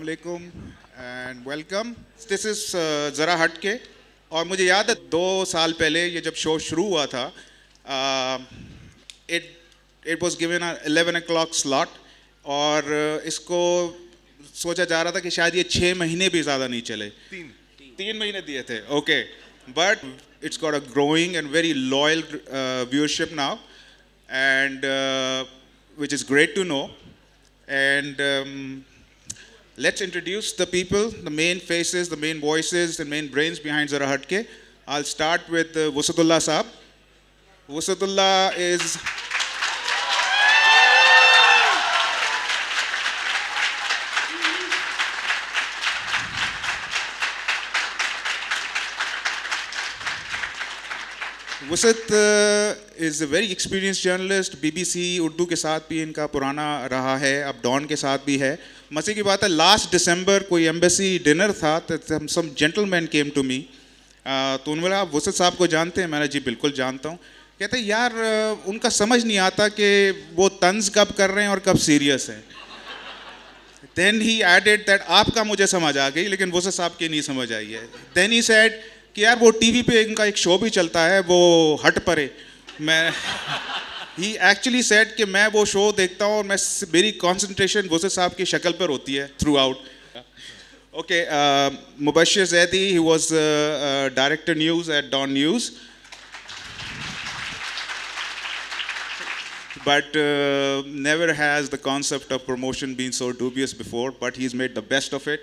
अस्सलाम वालेकुम and welcome. This is ज़रा हटके। और मुझे याद है 2 साल पहले ये जब शो शुरू हुआ था, it was given 11 o'clock slot, और इसको सोचा जा रहा था कि शायद ये 6 महीने भी ज़्यादा नहीं चले। तीन महीने दिए थे, okay, but it's got a growing and very loyal viewership now, and which is great to know. And let's introduce the people, the main faces, the main voices, the main brains behind Zara Hatke. I'll start with Wusatullah Saab. Wusatullah is Wusat is a very experience journalist. BBC Urdu के साथ भी इनका पुराना रहा है, अब don के साथ भी है। मज़े की बात है, लास्ट दिसंबर कोई एम्बेसी डिनर था, तो सम जेंटलमैन केम टू मी, तो उन्होंने बोला आप वसत साहब को जानते हैं? मैंने जी बिल्कुल जानता हूँ। कहते यार उनका समझ नहीं आता कि वो तंज कब कर रहे हैं और कब सीरियस हैं। देन ही एडेड दैट आपका मुझे समझ आ गई, लेकिन वसत साहब की नहीं समझ आई है। देन ही सेड कि यार वो टीवी पे इनका एक शो भी चलता है, वो हट परे। मैं ही एक्चुअली सेड कि मैं वो शो देखता हूँ और मैं मेरी कंसंट्रेशन वसत साहब की शक्ल पर होती है throughout. Okay, Mubashir Zaidi, he was director news at Dawn news, but never has the concept of promotion been so dubious before, but he's made the best of it.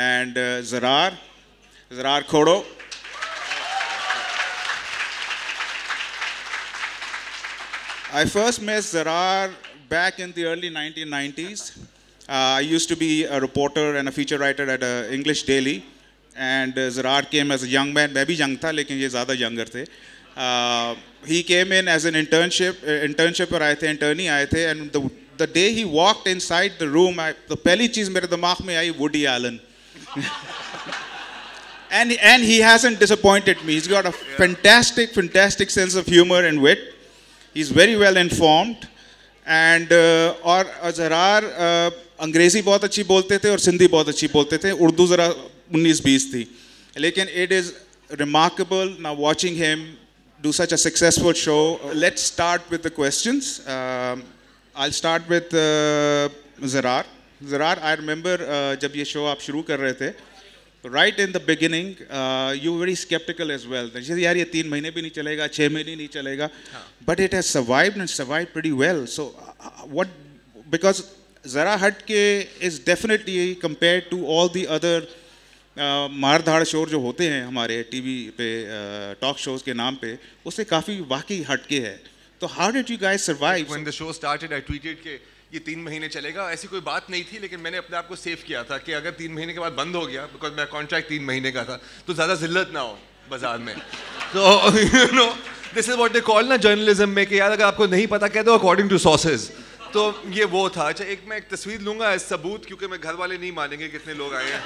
And Zarar Khodo. I first met Zarar back in the early 1990s. I used to be a reporter and a feature writer at an English daily, and Zarar came as a young man. मैं भी young था, लेकिन ये ज़्यादा younger थे. He came in as an internship पर आए थे, internee आए थे, and the day he walked inside the room, the पहली चीज़ मेरे दिमाग में आई Woody Allen. And he hasn't disappointed me. He's got a fantastic sense of humor and wit. He's very well informed. And और ज़रार अंग्रेज़ी बहुत अच्छी बोलते थे और सिंधी बहुत अच्छी बोलते थे, उर्दू ज़रा 19-20 थी। लेकिन it is remarkable now watching him do such a successful show. Let's start with the questions. I'll start with Zarar. Zarar, I remember जब ये शो आप शुरू कर रहे थे, right in the beginning, you were very skeptical as well. जैसे यार ये 3 महीने भी नहीं चलेगा, 6 महीने नहीं चलेगा, but it has survived and survived pretty well. So what? Because Zara Hatke is definitely compared to all the other मारधाड़ शो जो होते हैं हमारे टीवी पे, टॉक शोज के नाम पे, उससे काफ़ी वाकई हटके है। तो how did you guys survive? When the show started, I tweeted कि ये 3 महीने चलेगा। ऐसी कोई बात नहीं थी, लेकिन मैंने अपने आप को सेव किया था कि अगर 3 महीने के बाद बंद हो गया, बिकॉज मेरा कॉन्ट्रैक्ट 3 महीने का था, तो ज़्यादा जिल्लत ना हो बाजार में। तो you know, this is what they call ना जर्नलिज्म में कि यार अगर आपको नहीं पता कह दो अकॉर्डिंग टू सोर्सेज। तो ये वो था। अच्छा, मैं एक तस्वीर लूंगा एज सबूत, क्योंकि मैं घर वाले नहीं मानेंगे कितने लोग आए हैं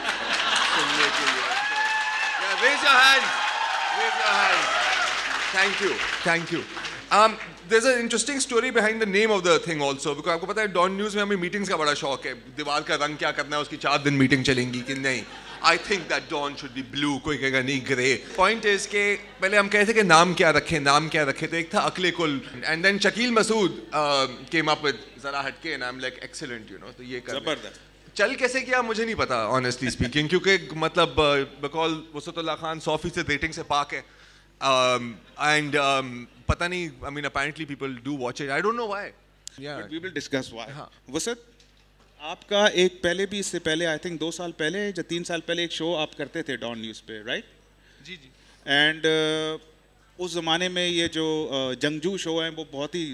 सुनने के लिए। Raise your hands. Raise your hands. Thank you. There's an interesting story behind the name of the thing also, because आपको पता है डॉन न्यूज़ में हमें मीटिंग्स का बड़ा शौक है। दीवार का रंग क्या करना है, उसकी 4 दिन मीटिंग चलेंगी कि नहीं। I think that dawn should be blue, कोई कहेगा नहीं ग्रे। Point is कि पहले हम कहते थे कि नाम क्या रखे, तो एक था अकले कुल, and then Shakeel Masood came up with ज़रा हटके, and I'm like excellent, you know, तो ये कर जबरदस्त। चल कैसे किया मुझे नहीं पता ऑनेस्टली स्पीकिंग, क्योंकि मतलब बिकॉज वसतुल्लाह खान 100% रेटिंग से पाक है, एंड पता नहीं, I mean apparently people do watch it, I don't know why, but we will discuss why. वसत, आपका एक पहले भी, इससे पहले आई थिंक 2 साल पहले या 3 साल पहले एक शो आप करते थे डॉन न्यूज़ पे, राइट? जी। एंड उस ज़माने में ये जो जंगजू शो हैं वो बहुत ही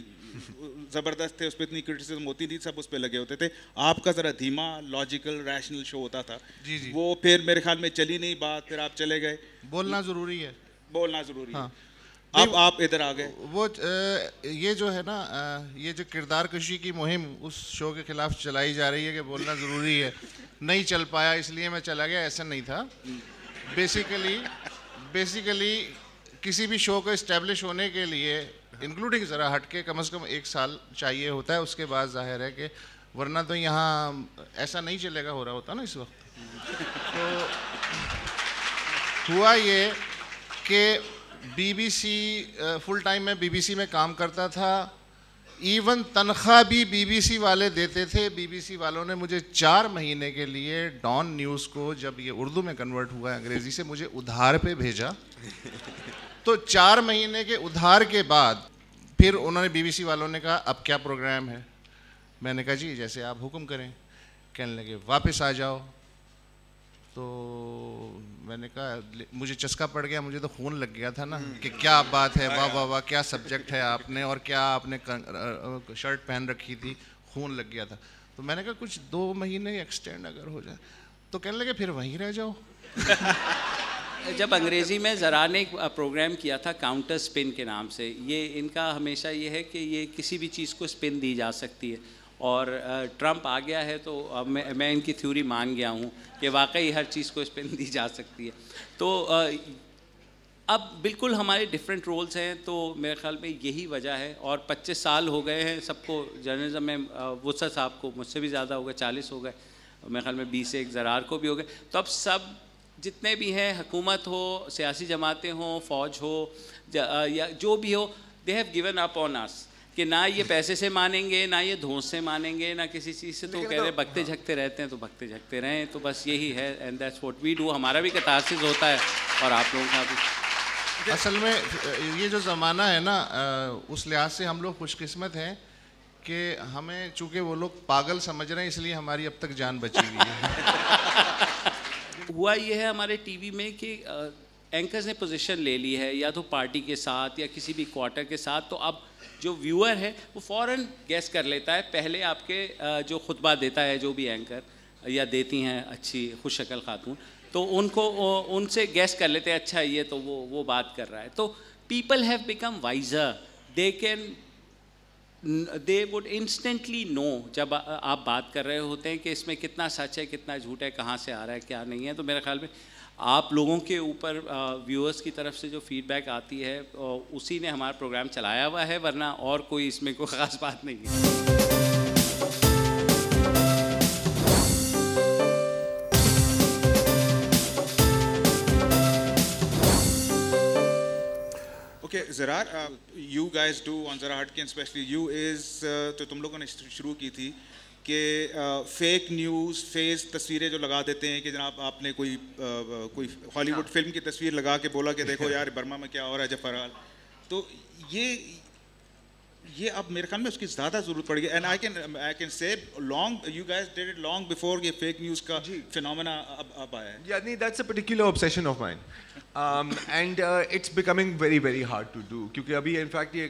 ज़बरदस्त थे, उस पर इतनी क्रिटिसिज्म होती थी, सब उस पर लगे होते थे। आपका ज़रा धीमा, लॉजिकल, रैशनल शो होता था। जी। वो फिर मेरे ख्याल में चली नहीं बात, फिर आप चले गए। बोलना ज़रूरी है। हाँ। अब आप इधर आ गए। वो ये जो है ना, ये जो किरदार कशी की मुहिम उस शो के खिलाफ चलाई जा रही है कि बोलना ज़रूरी है, नहीं चल पाया इसलिए मैं चला गया, ऐसा नहीं था। बेसिकली किसी भी शो को इस्टेब्लिश होने के लिए, इंक्लूडिंग ज़रा हटके, कम से कम 1 साल चाहिए होता है। उसके बाद जाहिर है कि वरना तो यहाँ ऐसा नहीं चलेगा, हो रहा होता ना इस वक्त। तो हुआ ये कि बीबीसी फुल टाइम में बीबीसी में काम करता था, इवन तनख्वाह भी बीबीसी वाले देते थे। बीबीसी वालों ने मुझे 4 महीने के लिए डॉन न्यूज़ को, जब ये उर्दू में कन्वर्ट हुआ अंग्रेज़ी से, मुझे उधार पे भेजा। तो 4 महीने के उधार के बाद फिर उन्होंने, बीबीसी वालों ने कहा अब क्या प्रोग्राम है। मैंने कहा जी जैसे आप हुक्म करें। कहने लगे वापस आ जाओ। तो मैंने कहा मुझे चस्का पड़ गया, मुझे तो खून लग गया था ना कि क्या बात है, वाह वाह वाह, क्या सब्जेक्ट है आपने, और क्या आपने शर्ट पहन रखी थी, खून लग गया था। तो मैंने कहा कुछ 2 महीने एक्सटेंड अगर हो जाए। तो कहने लगे फिर वहीं रह जाओ। जब अंग्रेज़ी में ज़रा ने एक प्रोग्राम किया था काउंटर स्पिन के नाम से, ये इनका हमेशा ये है कि ये किसी भी चीज़ को स्पिन दी जा सकती है, और ट्रंप आ गया है तो अब मैं इनकी थ्योरी मान गया हूँ कि वाकई हर चीज़ को स्पिन दी जा सकती है। तो अब बिल्कुल हमारे डिफरेंट रोल्स हैं, तो मेरे ख्याल में यही वजह है। और 25 साल हो गए हैं सबको जर्नलिज्म में, वुसअत साहब को मुझसे भी ज़्यादा हो गए, 40 हो गए, मेरे ख्याल में 20 एक ज़रार को भी हो गए। तो अब सब जितने भी हैं, हुकूमत हो, सियासी जमातें हों, फ़ौज हो या जो भी हो, they have given up on us कि ना ये पैसे से मानेंगे, ना ये धौंस से मानेंगे, ना किसी चीज़ से। तो कह रहे भगते झकते रहते हैं, तो भगते झकते रहें। तो बस यही है, and that's what we do. हमारा भी कतारसिस होता है और आप लोगों का भी। असल में ये जो ज़माना है ना, उस लिहाज से हम लोग खुशकिस्मत हैं कि हमें चूँकि वो लोग पागल समझ रहे हैं, इसलिए हमारी अब तक जान बची हुई है। हुआ ये है हमारे टीवी में कि एंकर्स ने पोजीशन ले ली है, या तो पार्टी के साथ या किसी भी क्वार्टर के साथ। तो अब जो व्यूअर है वो फ़ौरन गैस कर लेता है। पहले आपके जो खुतबा देता है जो भी एंकर या देती हैं अच्छी खुश शक्ल खातून, तो उनको उनसे गैस कर लेते हैं, अच्छा ये तो वो बात कर रहा है। तो people have become wiser, they would instantly know जब आप बात कर रहे होते हैं कि इसमें कितना सच है, कितना झूठ है, कहाँ से आ रहा है, क्या नहीं है। तो मेरे ख्याल में आप लोगों के ऊपर व्यूअर्स की तरफ से जो फीडबैक आती है उसी ने हमारा प्रोग्राम चलाया हुआ है, वरना और कोई इसमें कोई ख़ास बात नहीं है। Okay, Zarar, you guys do on Zara Hutkin, especially you is तो तुम लोगों ने शुरू की थी कि फेक न्यूज़ फेस तस्वीरें जो लगा देते हैं कि जनाब आपने कोई हॉलीवुड फिल्म की तस्वीर लगा के बोला कि देखो यार बर्मा में क्या हो रहा है जफराल। तो ये अब मेरे ख्याल में उसकी ज़्यादा ज़रूरत पड़ गई। And I can say long you guys did it long before ये फेक न्यूज़ का फिनोमेना अब आया है। Yeah, नहीं, that's a particular obsession of mine. And it's becoming very very hard to do, क्योंकि अभी इनफैक्ट ये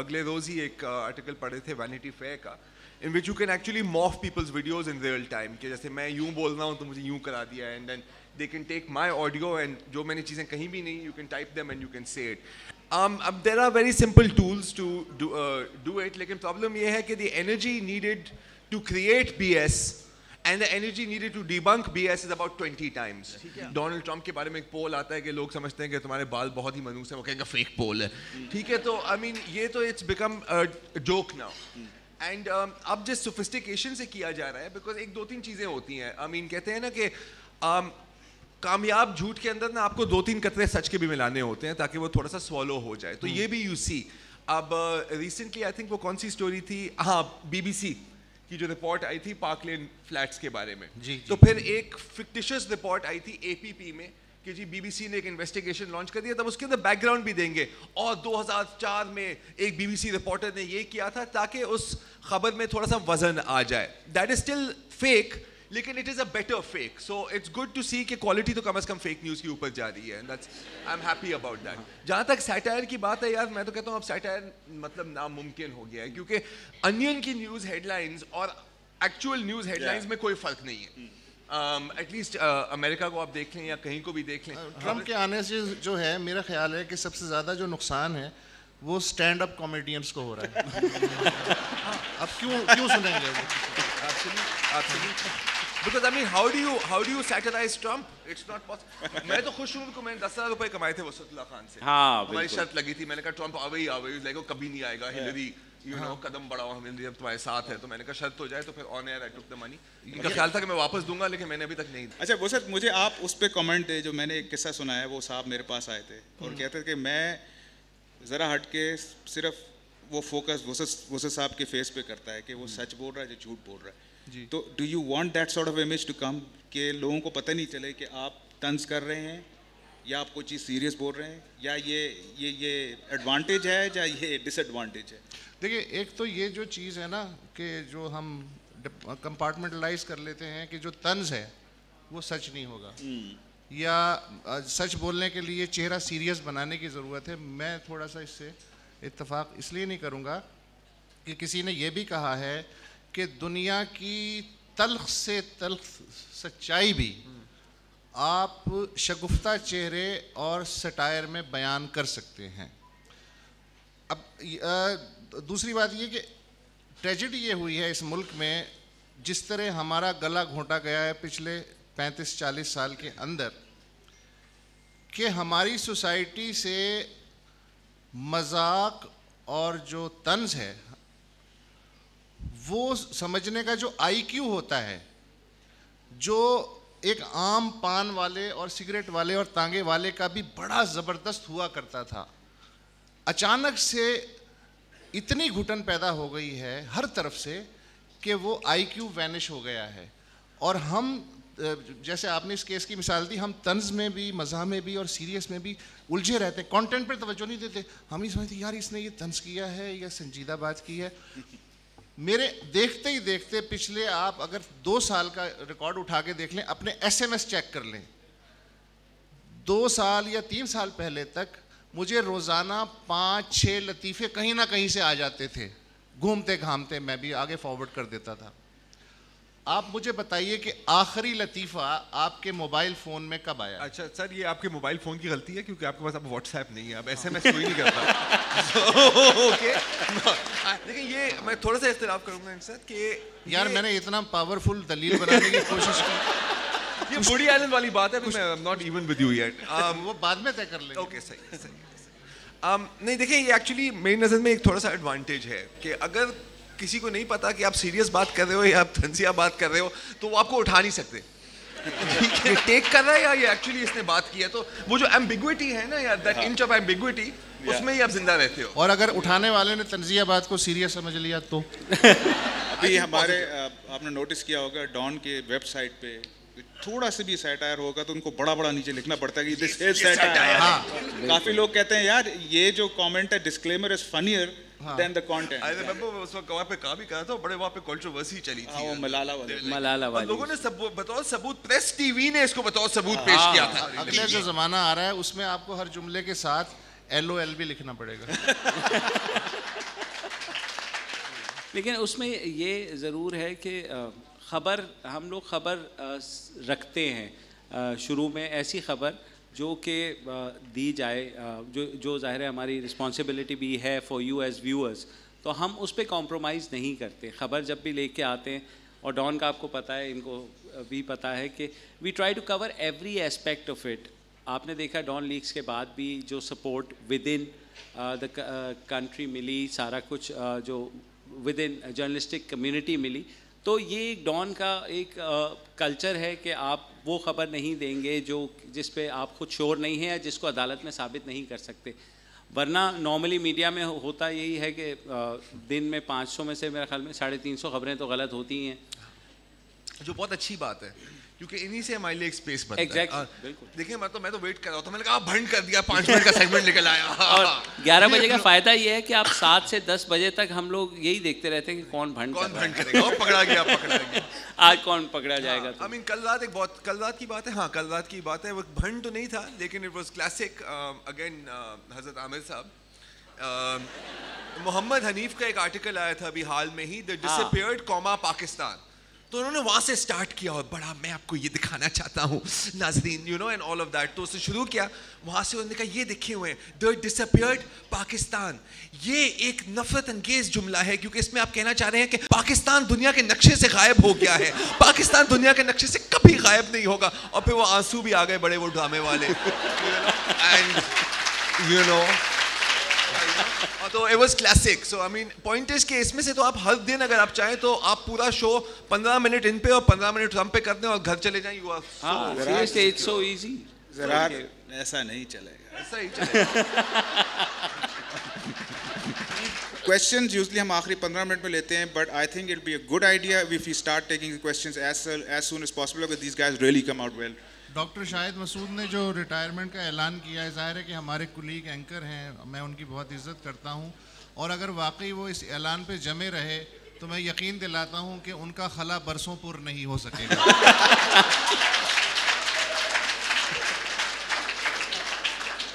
अगले रोज़ ही एक आर्टिकल पढ़े थे वैनिटी फेयर का, in which you can actually morph people's videos in real time, कि जैसे मैं यूँ बोल रहा हूँ तो मुझे यूँ करा दिया, and then they can take my audio and जो मैंने चीज़ें कहीं भी नहीं, you can type them and you can say it. There are very simple tools to do it, लेकिन problem ये है कि the energy needed to create BS and the energy needed to debunk BS is about 20 times. Donald Trump के बारे में एक पोल आता है कि लोग समझते हैं कि तुम्हारे बाल बहुत ही मनूस हैं, वो कहेंगे फेक पोल है, ठीक है। तो I mean ये तो it's become a joke now. And अब जिस सोफिस्टिकेशन से किया जा रहा है, बिकॉज एक 2-3 चीज़ें होती हैं। आई मीन कहते हैं ना कि कामयाब झूठ के अंदर ना आपको 2-3 कतरे सच के भी मिलाने होते हैं ताकि वो थोड़ा सा स्वॉलो हो जाए। तो ये भी यू सी अब रिसेंटली आई थिंक वो कौन सी स्टोरी थी, हाँ BBC की जो रिपोर्ट आई थी पार्क लेन फ्लैट्स के बारे में। तो फिर एक फिक्टिशियस रिपोर्ट आई थी APP में कि जी BBC ने एक इन्वेस्टिगेशन लॉन्च कर दिया, तब उसके अंदर बैकग्राउंड भी देंगे और 2004 में एक BBC रिपोर्टर ने ये किया था ताकि उस खबर में थोड़ा सा वजन आ जाए। दैट इज स्टिल फेक, लेकिन it is a better fake. So it's good to see कि क्वालिटी तो कम से कम फेक न्यूज़ के ऊपर जा रही है, and that's I am happy about that. जहाँ तक सैटायर की बात है यार, मैं तो कहता हूँ अब सैटायर मतलब नामुमकिन हो गया है, क्योंकि अनियन की न्यूज़ हेडलाइंस और एक्चुअल न्यूज़ हेडलाइंस में कोई फ़र्क नहीं है। एटलीस्ट अमेरिका को आप देख लें या कहीं को भी देख लें, ट्रम्प के आने से जो है मेरा ख्याल है कि सबसे ज़्यादा जो नुकसान है वो स्टैंड अप कॉमेडियंस को हो रहा है। अब क्यों सुनेंगे वो? Because I mean, how do you satirize Trump? It's not possible. मैं तो खुश हूँ कि मैंने 10,000 रुपए कमाए थे वसतुल्लाह खान से। हाँ, हमारी शर्त लगी थी, मैंने कहा ट्रम्प आवे ही, लाइक वो कभी नहीं आएगा, हिलरी यू नो कदम बढ़ाओ, हम जब तुम्हारे साथ है। तो मैंने कहा शर्त हो जाए, तो फिर on air I took the money. इनका ख्याल था कि मैं वापस दूंगा, लेकिन मैंने अभी तक नहीं। अच्छा वो सर, मुझे आप उस पर कमेंट दे, जो मैंने एक किस्सा सुना है। वो साहब मेरे पास आए थे और कहते थे कि मैं ज़रा हट के सिर्फ वो फोकस वो साहब के फेस पे करता है कि वो सच बोल रहा है जो झूठ बोल रहा है। तो do you want that sort of image to come, कि लोगों को पता नहीं चले कि आप तंज कर रहे हैं या आप कोई चीज़ सीरियस बोल रहे हैं, या ये एडवांटेज है या ये डिसएडवांटेज है? देखिए, एक तो ये जो चीज़ है ना कि जो हम कंपार्टमेंटलाइज कर लेते हैं कि जो तंज है वो सच नहीं होगा, या सच बोलने के लिए चेहरा सीरियस बनाने की ज़रूरत है। मैं थोड़ा सा इससे इत्तेफाक इसलिए नहीं करूँगा कि किसी ने ये भी कहा है कि दुनिया की तल्ख से तल्ख सच्चाई भी आप शगुफ्ता चेहरे और सटायर में बयान कर सकते हैं। अब दूसरी बात ये कि ट्रेजेडी ये हुई है इस मुल्क में, जिस तरह हमारा गला घोंटा गया है पिछले 35-40 साल के अंदर, कि हमारी सोसाइटी से मजाक और जो तंज है वो समझने का जो IQ होता है, जो एक आम पान वाले और सिगरेट वाले और तांगे वाले का भी बड़ा ज़बरदस्त हुआ करता था, अचानक से इतनी घुटन पैदा हो गई है हर तरफ से कि वो IQ वैनिश हो गया है। और हम, जैसे आपने इस केस की मिसाल दी, हम तंज में भी, मज़ाह में भी और सीरियस में भी उलझे रहते हैं, कंटेंट पर तवज्जो नहीं देते। हम ही समझते यार इसने ये तंज किया है या संजीदा बात की है। मेरे देखते ही देखते पिछले, आप अगर 2 साल का रिकॉर्ड उठा के देख लें, अपने SMS चेक कर लें, 2 साल या 3 साल पहले तक मुझे रोज़ाना 5-6 लतीफ़े कहीं ना कहीं से आ जाते थे, घूमते घामते मैं भी आगे फॉरवर्ड कर देता था। आप मुझे बताइए कि आखिरी लतीफ़ा आपके मोबाइल फ़ोन में कब आया? अच्छा सर, ये आपके मोबाइल फ़ोन की गलती है, क्योंकि आपके पास अब व्हाट्सएप नहीं है, अब SMS कोई नहीं करता। ओके, लेकिन ये मैं थोड़ा सा इख्तिलाफ करूंगा इनसे कि यार मैंने इतना पावरफुल दलील बनाने की कोशिश की। ये बूढ़ी आइलैंड वाली बात है, मैं not even with you yet. वो बाद में तय कर लेंगे। ओके, सही। नहीं देखिए, ये एक्चुअली मेरी नज़र में एक थोड़ा सा एडवांटेज है कि अगर किसी को नहीं पता कि आप सीरियस बात कर रहे हो या आप तंजिया बात कर रहे हो, तो वो आपको उठा नहीं सकते। ठीक है, टेक कर रहा है या ये एक्चुअली इसने बात की है, तो वो जो एम्बिग्विटी है ना यार, दैट इंच ऑफ एम्बिग्विटी, उसमें ही आप जिंदा रहते हो। और अगर उठाने वाले ने तंजिया बात को सीरियस समझ लिया तो अभी हमारे आपने नोटिस किया होगा डॉन के वेबसाइट पे थोड़ा सा भी सैटायर होगा तो उनको बड़ा बड़ा नीचे लिखना पड़ता है कि दिस इज सैटायर। हाँ, काफी लोग कहते हैं यार ये जो कमेंट है, disclaimer is funnier than the content. I remember उस वक्त वहाँ पे कहा भी कहा था, बड़े वहाँ पे कंट्रोवर्सी चली थी। वो मलाला वाली लोगों ने सब बतौर सबूत, प्रेस टीवी ने इसको बतौर सबूत पेश किया था। अगले जो जमाना आ रहा है उसमें आपको हर जुमले के साथ LOL भी लिखना पड़ेगा। लेकिन उसमें ये ज़रूर है कि ख़बर, हम लोग ख़बर रखते हैं शुरू में, ऐसी ख़बर जो कि दी जाए, जो ज़ाहिर है हमारी रिस्पॉन्सिबिलिटी भी है फॉर यू एज़ व्यूअर्स, तो हम उस पर कॉम्प्रोमाइज़ नहीं करते। ख़बर जब भी लेके आते हैं, और डॉन का आपको पता है, इनको भी पता है कि we try to cover every aspect of it. आपने देखा डॉन लीक्स के बाद भी जो support within the country मिली, सारा कुछ जो विद इन जर्नलिस्टिक कम्युनिटी मिली, तो ये एक डॉन का एक कल्चर है कि आप वो ख़बर नहीं देंगे जो जिस पे आप खुद श्योर नहीं हैं या जिसको अदालत में साबित नहीं कर सकते। वरना नॉर्मली मीडिया में होता यही है कि दिन में 500 में से मेरे ख्याल में 350 खबरें तो गलत होती हैं, जो बहुत अच्छी बात है, क्योंकि इन्हीं से हमारे लिए एक स्पेस बनता है। Exactly, बिल्कुल। देखिए मैं तो वेट कर रहा था, मैंने कहा भंड कर दिया, 5 मिनट का सेगमेंट निकल आया। और 11 बजे का फ़ायदा ये है कि आप 7 से 10 बजे तक हम लोग यही देखते रहते हैं कि कौन भंड करेगा, और पकड़ा गया। आज कौन पकड़ा जाएगा। आई मीन कल रात की बात है, हाँ कल रात की बात है, वो भंड तो नहीं था, लेकिन इट वाज क्लासिक अगेन हजरत आमिर साहब, मोहम्मद हनीफ का एक आर्टिकल आया था अभी हाल में ही, द डिसअपीयर्ड कॉमा पाकिस्तान, तो उन्होंने वहाँ से स्टार्ट किया और बड़ा मैं आपको ये दिखाना चाहता हूँ नाज़रीन, you know, and all of that. तो उसने शुरू किया वहाँ से, उन्होंने कहा ये देखे हुए हैं द डिसअपीयर्ड पाकिस्तान। ये एक नफरत अंगेज जुमला है, क्योंकि इसमें आप कहना चाह रहे हैं कि पाकिस्तान दुनिया के नक्शे से गायब हो गया है। पाकिस्तान दुनिया के नक्शे से कभी गायब नहीं होगा। और फिर वो आंसू भी आ गए बड़े, वो ड्रामे वाले, एंड यू नो, तो it was classic. So I mean point is कि इसमें से तो आप हर दिन अगर आप चाहें तो आप पूरा शो 15 मिनट इन पे और 15 मिनट हम पे कर दें और घर चले जाएं. You are it's so easy. जरा ऐसा नहीं चलेगा. ऐसा ही चलेगा. Questions usually हम आखिरी 15 मिनट में लेते हैं, but I think it'll be a good idea if we start taking the questions as soon as possible because these guys really come out well. Doctor Shahid Masood ने जो रिटायरमेंट का ऐलान किया है, ज़ाहिर है कि हमारे कुलीग एंकर हैं, मैं उनकी बहुत इज़्ज़त करता हूं, और अगर वाकई वो इस ऐलान पे जमे रहे तो मैं यकीन दिलाता हूं कि उनका खला बरसों पुर नहीं हो सकेगा.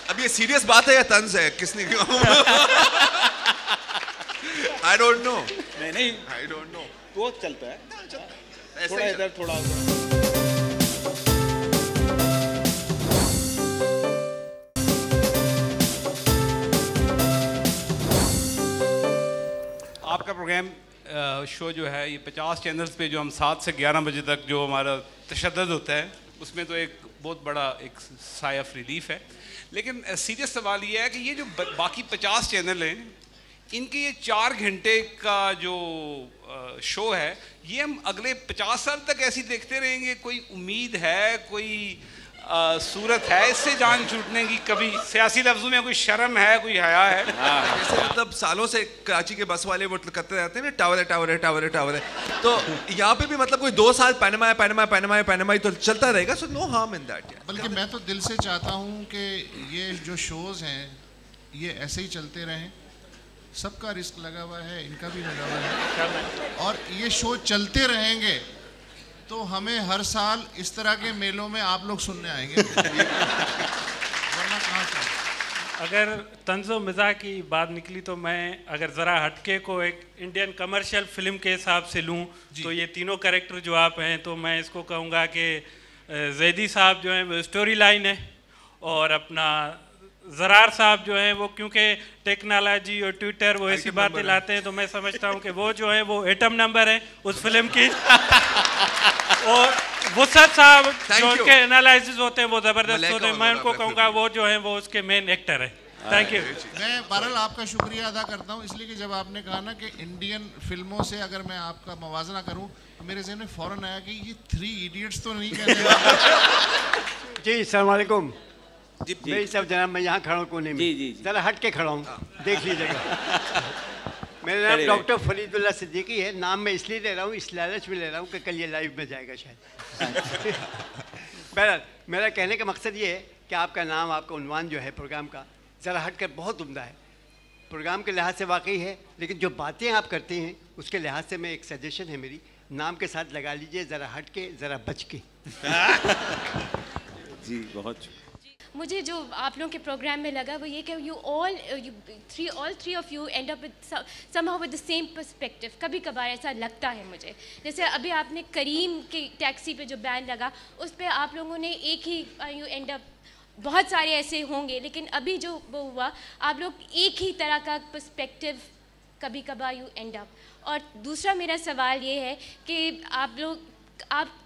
अब ये सीरियस बात है या तंज है? किसने I don't know. नहीं I don't know. वो चलता है. थोड़ा इधर थोड़ा उधर. आपका प्रोग्राम शो जो है ये 50 चैनल्स पे जो हम 7 से 11 बजे तक जो हमारा तशद्दुद होता है उसमें तो एक बहुत बड़ा एक साय ऑफ रिलीफ है. लेकिन सीरियस सवाल ये है कि ये जो बाकी 50 चैनल हैं इनके ये 4 घंटे का जो शो है ये हम अगले 50 साल तक ऐसी देखते रहेंगे? कोई उम्मीद है, कोई सूरत है इससे जान छूटने की? कभी सियासी लफ्ज़ों में कोई शर्म है, कोई हया है? जैसे मतलब सालों से कराची के बस वाले वो करते रहते हैं ना, टावर है टावर है टावर है टावर है. तो यहाँ पे भी मतलब कोई 2 साल पैनमा है पैनमा है पैनमा है पैनमा ही तो चलता रहेगा. So no harm in that. बल्कि मैं तो दिल से चाहता हूँ कि ये जो शोज़ हैं ये ऐसे ही चलते रहें. सबका रिस्क लगा हुआ है, इनका भी लगा हुआ है, और ये शो चलते रहेंगे तो हमें हर साल इस तरह के मेलों में आप लोग सुनने आएंगे. वरना कहाँ से? अगर तंज़ो मिज़ाह की बात निकली तो मैं अगर ज़रा हटके को एक इंडियन कमर्शियल फ़िल्म के हिसाब से लूँ तो ये तीनों कैरेक्टर जो आप हैं तो मैं इसको कहूँगा कि जैदी साहब जो हैं वो स्टोरी लाइन है, और अपना ज़रार साहब जो हैं वो क्योंकि टेक्नोलॉजी और ट्विटर वो ऐसी बातें लाते हैं तो मैं समझता हूँ कि वो जो है वो एटम नंबर है उस फिल्म की. और वुसअत साहब जो उनके एनालिसिस होते हैं वो ज़बरदस्त होते हैं. मैं उनको कहूँगा वो जो है वो उसके मेन एक्टर है. Thank you. मैं बहरहाल आपका शुक्रिया अदा करता हूँ इसलिए कि जब आपने कहा ना कि इंडियन फिल्मों से अगर मैं आपका मवाजना करूँ तो मेरे ज़हन में फ़ौरन आया कि ये 3 इडियट्स तो नहीं कहने वाले. जी अस्सलाम वालेकुम. मेरी सब जनाब मैं यहाँ खड़ा हूँ कोने में. जी. ज़रा हट के खड़ा हूँ, देख लीजिएगा. मेरा नाम डॉक्टर फरीदुल्लाह सिद्दीकी है. नाम मैं इसलिए ले रहा हूँ, इस लालच में ले रहा हूँ कि कल ये लाइव में जाएगा शायद. बहरहाल मेरा कहने का मकसद ये है कि आपका नाम, आपका उन्वान जो है प्रोग्राम का ज़रा हट कर बहुत उम्दा है. प्रोग्राम के लिहाज से वाकई है, लेकिन जो बातें आप करते हैं उसके लिहाज से मैं एक सजेशन है मेरी, नाम के साथ लगा लीजिए ज़रा हट के ज़रा बच के. जी बहुत. मुझे जो आप लोगों के प्रोग्राम में लगा वो ये कि you all three of you and up with somehow with the same perspective. कभी कभार ऐसा लगता है मुझे, जैसे अभी आपने करीम के टैक्सी पे जो बैन लगा उस पर आप लोगों ने एक ही यू एंड अप, बहुत सारे ऐसे होंगे लेकिन अभी जो वो हुआ आप लोग एक ही तरह का पर्सपेक्टिव कभी कभार यू एंड अप. और दूसरा मेरा सवाल ये है कि आप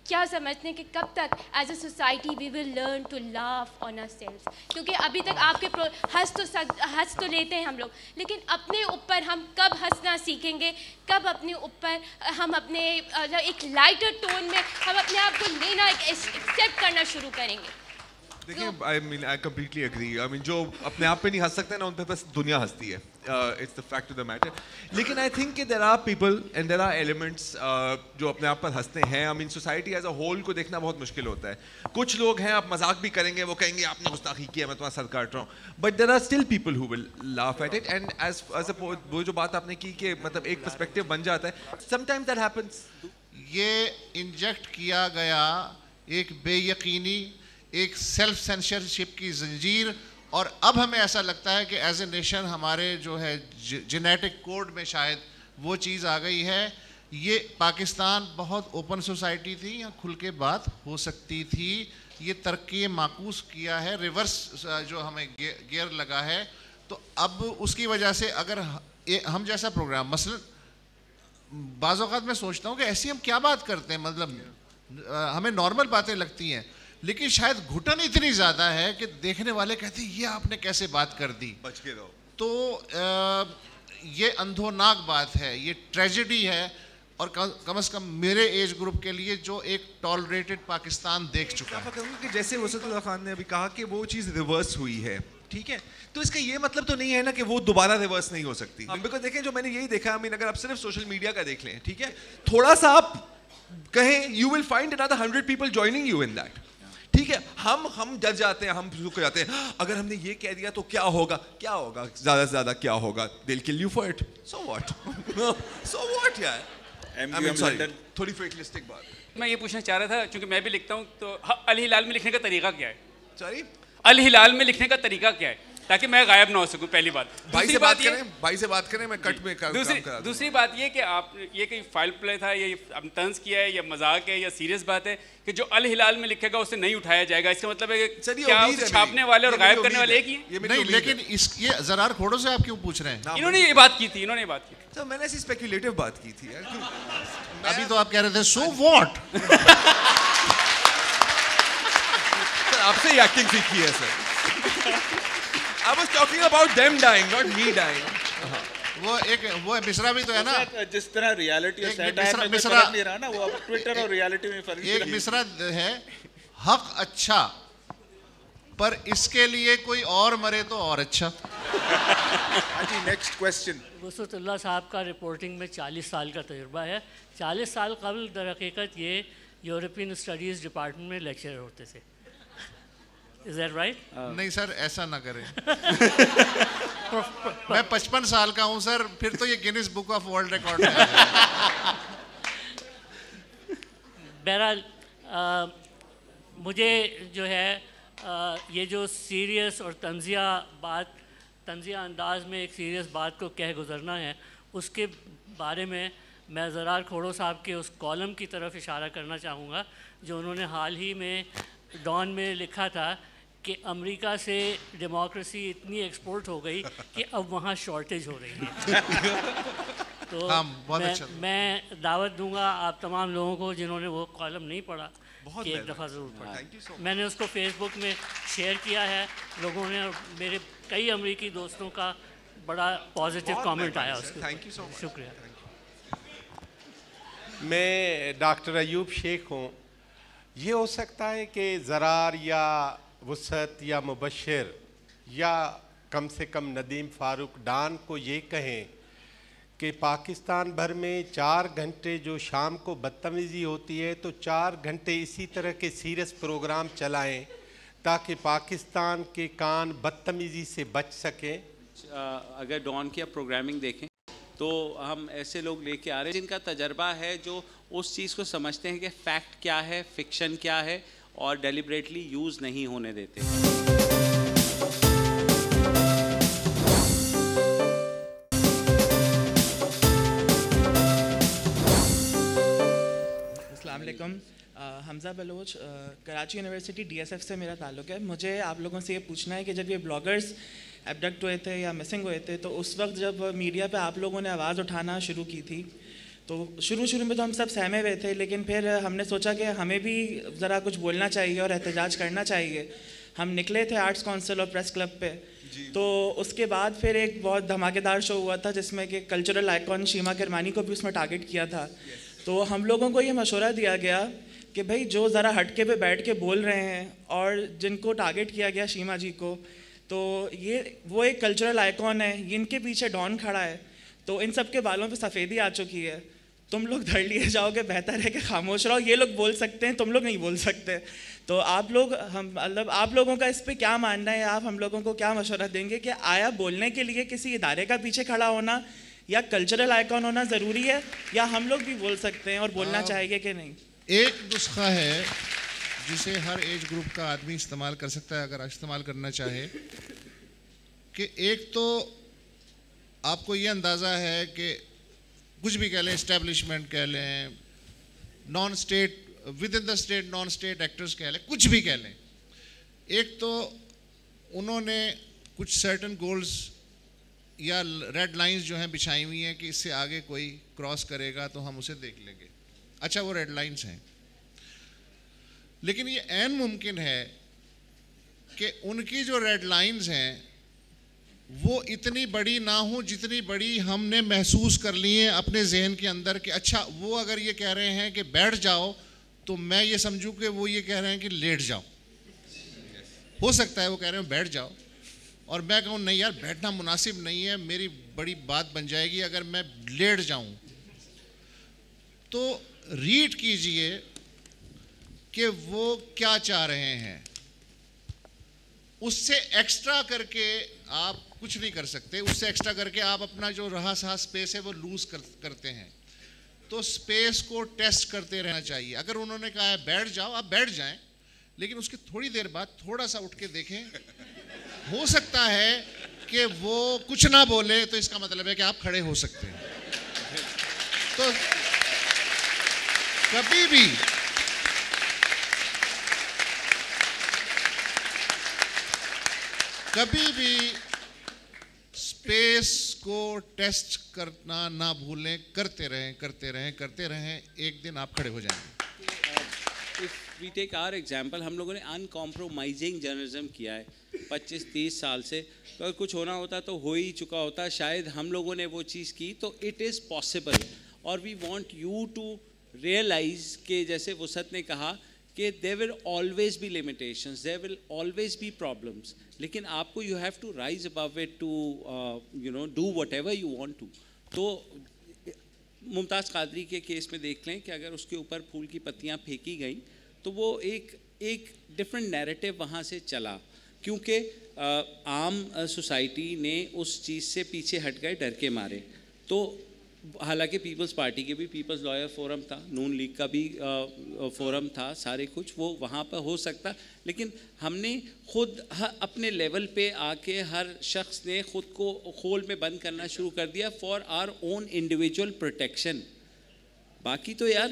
क्या समझते हैं कि कब तक as a society we will learn to laugh on ourselves? क्योंकि अभी तक आपके हंस तो लेते हैं हम लोग, लेकिन अपने ऊपर हम कब हंसना सीखेंगे? कब अपने ऊपर हम अपने एक लाइटर टोन में हम अपने आप को लेना, एक्सेप्ट करना शुरू करेंगे? देखिए, I completely agree. I mean, जो अपने आप पे नहीं हंस सकते ना उन पे बस दुनिया हंसती है. It's the fact of the matter. लेकिन I think कि there are people and there are elements जो अपने आप पर हंसते हैं. I mean, society as a whole को देखना बहुत मुश्किल होता है. कुछ लोग हैं आप मजाक भी करेंगे, वो कहेंगे आपने गुस्ताखी किया, मैं तुम्हारा सर काट रहा हूँ. But there are still people who will laugh at it. And as वो जो बात आपने की कि मतलब एक पर्सपेक्टिव बन जाता है. Sometimes that happens. ये इंजेक्ट किया गया एक बेयकीनी, एक सेल्फ सेंसरशिप की जंजीर, और अब हमें ऐसा लगता है कि एज ए नेशन हमारे जो है जेनेटिक कोड में शायद वो चीज़ आ गई है. ये पाकिस्तान बहुत ओपन सोसाइटी थी, यहाँ खुल के बात हो सकती थी. ये तरक्की माकूस किया है, रिवर्स जो हमें गियर लगा है. तो अब उसकी वजह से अगर हम जैसा प्रोग्राम, मसलन बाज़ औक़ात मैं सोचता हूँ कि ऐसी हम क्या बात करते हैं, मतलब हमें नॉर्मल बातें लगती हैं, लेकिन शायद घुटन इतनी ज़्यादा है कि देखने वाले कहते हैं ये आपने कैसे बात कर दी. बच के रहो. तो ये अंधोनाक बात है, ये ट्रेजेडी है, और कम से कम मेरे एज ग्रुप के लिए जो एक टॉलरेटेड पाकिस्तान देख चुका है। कि जैसे वसतुल्लाह खान ने अभी कहा कि वो चीज़ रिवर्स हुई है, ठीक है, तो इसका ये मतलब तो नहीं है ना कि वो दोबारा रिवर्स नहीं हो सकती। बिकॉज देखें, जो मैंने यही देखा, अगर आप सिर्फ सोशल मीडिया का देख लें, ठीक है, थोड़ा सा आप कहें, you will find another 100 people joining you in that, ठीक है। हम डर जाते हैं, हम रुक जाते हैं, अगर हमने ये कह दिया तो क्या होगा, क्या होगा, ज्यादा से ज्यादा क्या होगा, they will kill you for it, so what, so what यार। थोड़ी फेटलिस्टिक बात। मैं ये पूछना चाह रहा था, क्योंकि मैं भी लिखता हूँ, तो अल हिलाल में लिखने का तरीका क्या है? सॉरी, अल हिलाल में लिखने का तरीका क्या है, ताकि मैं गायब ना हो सकूं? पहली बात। भाई से बात करें, मैं कट में काम करा। दूसरी बात ये कि आप ये कोई फाइल प्ले था, ये तंज किया है, या मजाक है, या सीरियस बात है कि जो अल हिलाल में लिखेगा उसे नहीं उठाया जाएगा? इसका मतलब है कि क्या छापने वाले और गायब करने वाले एक ही हैं? नहीं, लेकिन ये ज़रार खोड़ों से आप क्यों पूछ रहे हैं? इन्होंने ये बात की थी, तो मैंने ऐसी स्पेक्युलेटिव बात की थी यार। अभी तो आप कह रहे थे सो व्हाट। आपसे ही एक्टिंग सीखी है sir. I was talking about them dying, not me dying. वो मिसरा भी तो है ना, जिस तरह रियलिटी और सैटायर में फर्क नहीं रहा ना, वो अब ट्विटर और रियलिटी में फर्क। एक मिसरा है, हक अच्छा, पर इसके लिए कोई और मरे तो और अच्छा। जी, नेक्स्ट क्वेश्चन। वसतुल्लाह साहब का रिपोर्टिंग में 40 साल का तजुर्बा है। 40 साल कबल दरहकीकत ये यूरोपियन स्टडीज़ डिपार्टमेंट में लेक्चर होते थे। Is that right? नहीं सर, ऐसा ना करें। मैं 55 साल का हूँ सर, फिर तो ये Guinness book of world record है। बहरहाल मुझे जो है ये जो सीरियस और तंजिया अंदाज में एक सीरियस बात को कह गुजरना है, उसके बारे में मैं ज़रार खोड़ो साहब के उस कॉलम की तरफ इशारा करना चाहूँगा जो उन्होंने हाल ही में डॉन में लिखा था कि अमेरिका से डेमोक्रेसी इतनी एक्सपोर्ट हो गई कि अब वहाँ शॉर्टेज हो रही है। तो मैं दावत दूंगा आप तमाम लोगों को जिन्होंने वो कॉलम नहीं पढ़ा कि एक दफ़ा ज़रूर पढ़ा। मैंने उसको फेसबुक में शेयर किया है, लोगों ने, मेरे कई अमेरिकी दोस्तों का बड़ा पॉजिटिव कमेंट आया उसके। थैंक यू सो मच, शुक्रिया। मैं डॉक्टर अयूब शेख हूँ। ये हो सकता है कि ज़रार या वसत या मुबशर या कम से कम नदीम फ़ारूक डॉन को ये कहें कि पाकिस्तान भर में 4 घंटे जो शाम को बदतमीज़ी होती है, तो 4 घंटे इसी तरह के सीरियस प्रोग्राम चलाएं ताकि पाकिस्तान के कान बदतमीज़ी से बच सकें। अगर डॉन की आप प्रोग्रामिंग देखें तो हम ऐसे लोग लेके आ रहे हैं जिनका तजर्बा है, जो उस चीज़ को समझते हैं कि फैक्ट क्या है, फिक्शन क्या है, और डेलिब्रेटली यूज़ नहीं होने देते। अस्सलाम वालेकुम, हमज़ा बलोच, कराची यूनिवर्सिटी DSF से मेरा ताल्लुक़ है। मुझे आप लोगों से ये पूछना है कि जब ये ब्लॉगर्स एबडक्ट हुए थे या मिसिंग हुए थे, तो उस वक्त जब मीडिया पे आप लोगों ने आवाज़ उठाना शुरू की थी, तो शुरू में तो हम सब सहमे हुए थे, लेकिन फिर हमने सोचा कि हमें भी ज़रा कुछ बोलना चाहिए और एहतजाज करना चाहिए। हम निकले थे आर्ट्स काउंसिल और प्रेस क्लब पे। तो उसके बाद फिर एक बहुत धमाकेदार शो हुआ था जिसमें कि कल्चरल आइकॉन शीमा किरमानी को भी उसमें टारगेट किया था। तो हम लोगों को ये मशवरा दिया गया कि भाई जो ज़रा हटके पे बैठ के बोल रहे हैं और जिनको टारगेट किया गया शीमा जी को, तो ये वो एक कल्चरल आइकॉन है, इनके पीछे डॉन खड़ा है, तो इन सब के बालों पे सफ़ेदी आ चुकी है, तुम लोग धड़ लिए जाओगे, बेहतर है कि खामोश रहो, ये लोग बोल सकते हैं, तुम लोग नहीं बोल सकते। तो आप लोग, हम मतलब आप लोगों का इस पे क्या मानना है, आप हम लोगों को क्या मशवरा देंगे कि आया बोलने के लिए किसी इदारे का पीछे खड़ा होना या कल्चरल आइकॉन होना ज़रूरी है, या हम लोग भी बोल सकते हैं और बोलना चाहिए कि नहीं? एक नुस्खा है जिसे हर एज ग्रुप का आदमी इस्तेमाल कर सकता है अगर इस्तेमाल करना चाहे, कि एक तो आपको ये अंदाज़ा है कि कुछ भी कह लें, इस्टेब्लिशमेंट कह लें, non state, with in the state non state actors कह लें, कुछ भी कह लें, एक तो उन्होंने कुछ सर्टन गोल्स या रेड लाइंस जो हैं बिछाई हुई हैं कि इससे आगे कोई क्रॉस करेगा तो हम उसे देख लेंगे। अच्छा, वो रेड लाइंस हैं, लेकिन ये ऐन मुमकिन है कि उनकी जो रेड लाइंस हैं वो इतनी बड़ी ना हो जितनी बड़ी हमने महसूस कर ली है अपने जहन के अंदर कि अच्छा वो अगर ये कह रहे हैं कि बैठ जाओ तो मैं ये समझूं कि वो ये कह रहे हैं कि लेट जाओ। हो सकता है वो कह रहे हैं बैठ जाओ और मैं कहूँ नहीं यार बैठना मुनासिब नहीं है, मेरी बड़ी बात बन जाएगी अगर मैं लेट जाऊं। तो रीड कीजिए कि वो क्या चाह रहे हैं, उससे एक्स्ट्रा करके आप कुछ नहीं कर सकते। उससे एक्स्ट्रा करके आप अपना जो रहा सहा स्पेस है वो लूज करते हैं। तो स्पेस को टेस्ट करते रहना चाहिए। अगर उन्होंने कहा है बैठ जाओ, आप बैठ जाएं, लेकिन उसके थोड़ी देर बाद थोड़ा सा उठ के देखें। हो सकता है कि वो कुछ ना बोले तो इसका मतलब है कि आप खड़े हो सकते हैं। तो कभी भी स्पेस को टेस्ट करना ना भूलें। करते रहें, एक दिन आप खड़े हो जाएंगे। If we take our example, हम लोगों ने अनकॉम्प्रोमाइजिंग जर्नलिज्म किया है 25-30 साल से, तो अगर कुछ होना होता तो हो ही चुका होता। शायद हम लोगों ने वो चीज़ की, तो इट इज़ पॉसिबल। और we want you to realise कि जैसे वसत ने कहा कि there will always be limitations, there will always be problems, लेकिन आपको you have to rise above it to do whatever you want to. तो मुमताज़ कादरी के केस में देख लें कि अगर उसके ऊपर फूल की पत्तियां फेंकी गई तो वो एक डिफरेंट नैरेटिव वहाँ से चला, क्योंकि आम सोसाइटी ने उस चीज़ से पीछे हट गए डर के मारे। तो हालांकि पीपल्स पार्टी के भी पीपल्स लॉयर फोरम था, नून लीग का भी फोरम था, सारे कुछ वो वहाँ पर हो सकता, लेकिन हमने खुद अपने लेवल पे आके हर शख्स ने खुद को खोल में बंद करना शुरू कर दिया for our own individual protection. बाकी तो यार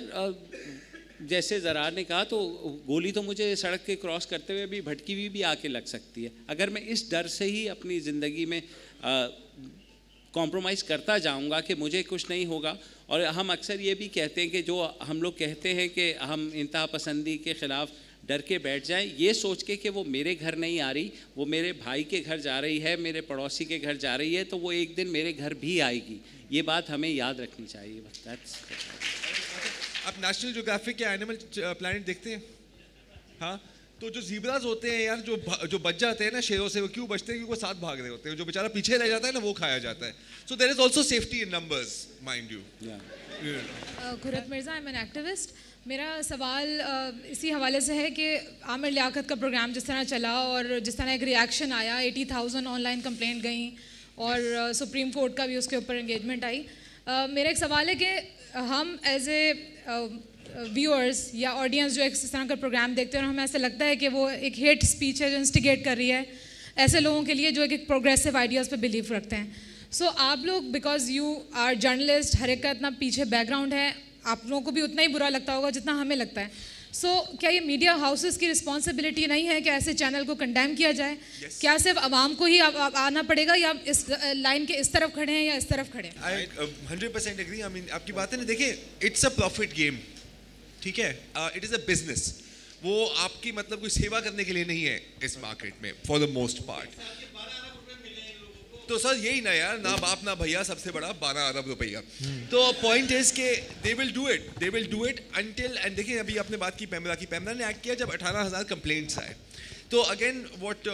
जैसे ज़रार ने कहा, तो गोली तो मुझे सड़क के क्रॉस करते हुए भी भटकी हुई भी आके लग सकती है। अगर मैं इस डर से ही अपनी ज़िंदगी में कॉम्प्रोमाइज़ करता जाऊंगा कि मुझे कुछ नहीं होगा। और हम अक्सर ये भी कहते हैं कि जो हम लोग कहते हैं कि हम इंतहा पसंदी के ख़िलाफ़ डर के बैठ जाएं, ये सोच के कि वो मेरे घर नहीं आ रही, वो मेरे भाई के घर जा रही है, मेरे पड़ोसी के घर जा रही है, तो वो एक दिन मेरे घर भी आएगी। ये बात हमें याद रखनी चाहिए। बस आप नेशनल ज्योग्राफिक के एनिमल प्लैनेट देखते हैं? हाँ, तो जो ज़ीब्रास होते हैं यार, जो बच जाते हैं ना शेरों से, वो क्यों बचते हैं? क्योंकि वो साथ भाग रहे होते हैं। जो बेचारा पीछे रह जाता है ना, वो खाया जाता है। So there is also safety in numbers, mind you. Khurrat Mirza, I am an activist. मेरा सवाल इसी हवाले से है कि आमिर लियाकत का प्रोग्राम जिस तरह चला और जिस तरह एक रिएक्शन आया, 80,000 ऑनलाइन कंप्लेंट गई और सुप्रीम कोर्ट का भी उसके ऊपर एंगेजमेंट आई। मेरा एक सवाल है कि हम एज ए व्यूअर्स या ऑडियंस जो इस तरह का प्रोग्राम देखते हैं और हमें ऐसा लगता है कि वो एक हेट स्पीच है जो इंस्टिगेट कर रही है ऐसे लोगों के लिए जो एक प्रोग्रेसिव आइडियाज़ पे बिलीव रखते हैं। सो आप लोग, बिकॉज यू आर जर्नलिस्ट, हर एक का इतना पीछे बैकग्राउंड है, आप लोगों को भी उतना ही बुरा लगता होगा जितना हमें लगता है। सो क्या ये मीडिया हाउसेस की रिस्पॉन्सिबिलिटी नहीं है कि ऐसे चैनल को कंडेम किया जाए? क्या सिर्फ आवाम को ही आना पड़ेगा या इस लाइन के इस तरफ खड़े हैं या इस तरफ खड़े हैं? आई 100% एग्री। आई मीन आपकी बात है ना, देखिए इट्स अ प्रॉफिट गेम, ठीक है? It is a business. वो आपकी मतलब कोई सेवा करने के लिए नहीं है इस मार्केट में फॉर द मोस्ट पार्ट। तो सर यही ना यार, ना बाप ना भैया, सबसे बड़ा 12 अरब रुपया। तो पॉइंट इज के they will do it until, and देखिए अभी आपने बात की पैमरा की, पैमरा ने एक्ट किया जब 18,000 कंप्लेंट्स आए। तो again what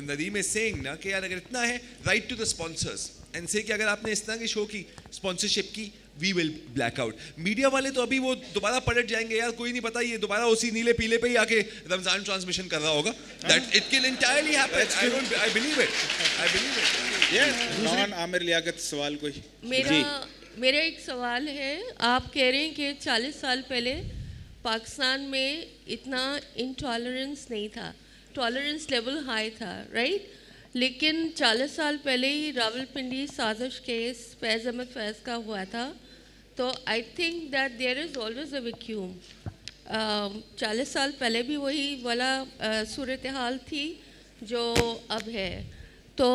Nadeem is saying ना कि यार अगर इतना है, right to the sponsors and say कि अगर आपने इस तरह की शो की स्पॉन्सरशिप की, we will black out. Media वाले तो अभी वो दोबारा पलट जाएंगे यार, कोई नहीं पता, ये दोबारा उसी नीले पीले पे ही आके रमजान ट्रांसमिशन कर रहा होगा। That it can entirely happen. I believe it. ये नॉन आमिर लियाकत सवाल कोई? मेरा एक सवाल है, आप कह रहे हैं कि 40 साल पहले पाकिस्तान में इतना इंटॉलरेंस नहीं था, टॉलरेंस लेवल हाई था, राइट? लेकिन 40 साल पहले ही रावलपिंडी साजिश केस फैज़ अहमद फैज़ का हुआ था, तो I think that there is always a vacuum. 40 साल पहले भी वही वाला सूरत हाल थी जो अब है। तो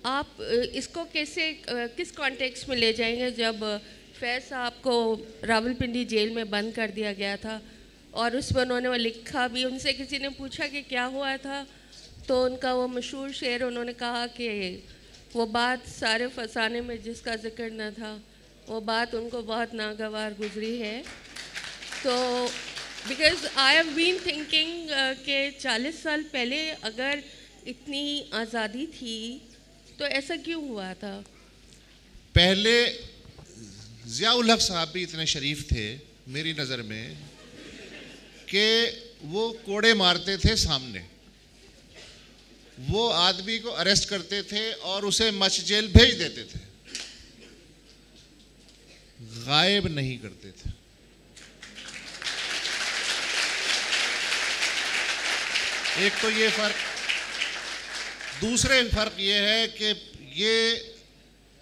आप इसको कैसे किस कॉन्टेक्स्ट में ले जाएंगे जब फैज़ साहब को रावलपिंडी जेल में बंद कर दिया गया था और उसमें उन्होंने लिखा भी, उनसे किसी ने पूछा कि क्या हुआ था तो उनका वो मशहूर शेर उन्होंने कहा कि वो बात सारे फसाने में जिसका जिक्र न था, वो बात उनको बहुत नागवार गुजरी है। तो because I have been thinking कि 40 साल पहले अगर इतनी आज़ादी थी तो ऐसा क्यों हुआ था? पहले ज़ियाउल हक साहब भी इतने शरीफ थे मेरी नज़र में कि वो कोड़े मारते थे सामने, वो आदमी को अरेस्ट करते थे और उसे मच जेल भेज देते थे, गायब नहीं करते थे। एक तो ये फ़र्क, दूसरे फ़र्क ये है कि ये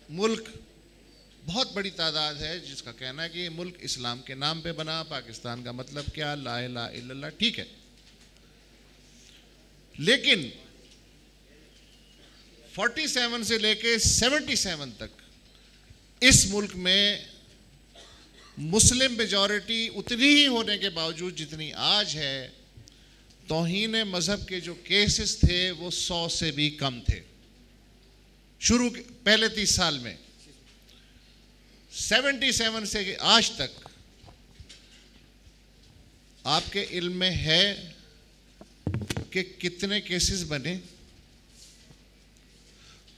मुल्क बहुत बड़ी तादाद है जिसका कहना है कि ये मुल्क इस्लाम के नाम पे बना, पाकिस्तान का मतलब क्या, ला इलाहा इल्लल्लाह, ठीक है। लेकिन 47 से लेके 77 तक इस मुल्क में मुस्लिम मेजॉरिटी उतनी ही होने के बावजूद जितनी आज है, तौहीन मज़हब के जो केसेस थे वो 100 से भी कम थे शुरू के पहले 30 साल में। 77 से आज तक आपके इल्म में है कि कितने केसेस बने?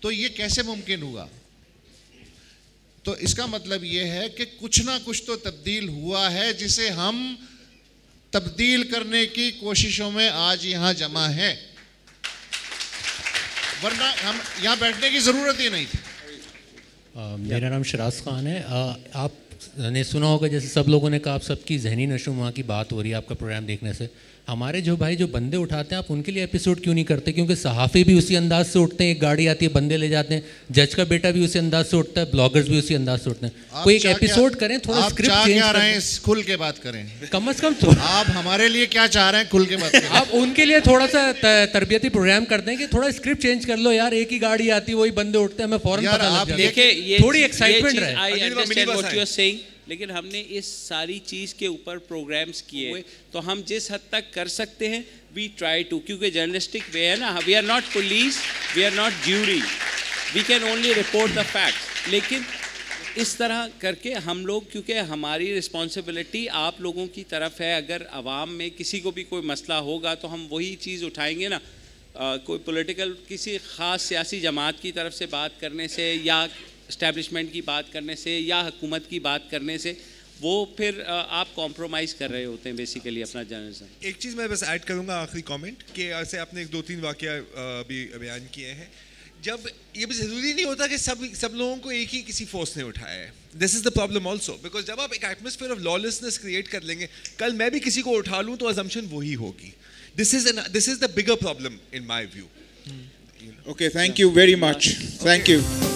तो ये कैसे मुमकिन हुआ? तो इसका मतलब ये है कि कुछ ना कुछ तो तब्दील हुआ है जिसे हम तब्दील करने की कोशिशों में आज यहाँ जमा है, वरना हम यहाँ बैठने की ज़रूरत ही नहीं थी। मेरा नाम शराज ख़ान है। आपने सुना होगा, जैसे सब लोगों ने कहा, आप सबकी जहनी नशोनुमा की बात हो रही है आपका प्रोग्राम देखने से। हमारे जो भाई जो बंदे उठाते हैं, आप उनके लिए एपिसोड क्यों नहीं करते? क्योंकि सहाफ़ी भी उसी अंदाज से उठते हैं, एक गाड़ी आती है बंदे ले जाते हैं, जज का बेटा भी उसी अंदाज से उठता है, ब्लॉगर्स भी उसी अंदाज से उठते हैं। कोई एक एपिसोड करें, थोड़ा स्क्रिप्ट चेंज करें, खुल के बात करें, कम से कम तो आप हमारे लिए क्या चाह रहे हैं, खुल के बात करें। आप उनके लिए थोड़ा सा तरबियती प्रोग्राम कर दें कि थोड़ा स्क्रिप्ट चेंज कर लो यार, एक ही गाड़ी आती है, वही बंदे उठते हैं, हमें फौरन पता लग जाता है, थोड़ी एक्साइटमेंट रहे। लेकिन हमने इस सारी चीज़ के ऊपर प्रोग्राम्स किए, तो हम जिस हद तक कर सकते हैं वी ट्राई टू, क्योंकि जर्नलिस्टिक वे है ना, we are not police, we are not jury, we can only report the facts. लेकिन इस तरह करके हम लोग, क्योंकि हमारी रिस्पॉन्सिबिलिटी आप लोगों की तरफ है, अगर आवाम में किसी को भी कोई मसला होगा तो हम वही चीज़ उठाएंगे ना। कोई पॉलिटिकल किसी ख़ास सियासी जमात की तरफ से बात करने से या इस्टेब्लिशमेंट की बात करने से या हुकूमत की बात करने से, वो फिर आप कॉम्प्रोमाइज़ कर रहे होते हैं बेसिकली अपना जर्नलिज्म। एक चीज़ मैं बस ऐड करूँगा, आखिरी कमेंट, कि ऐसे आपने एक 2-3 वाक़या भी बयान किए हैं, जब ये भी ज़रूरी नहीं होता कि सब लोगों को एक ही किसी फोर्स ने उठाया है। This is the problem also, because जब आप एक एटमॉस्फेयर ऑफ लॉलेसनेस क्रिएट कर लेंगे, कल मैं भी किसी को उठा लूँ तो अजम्पशन वही होगी। This is the bigger problem in my view. Okay, thank you very much. Thank you.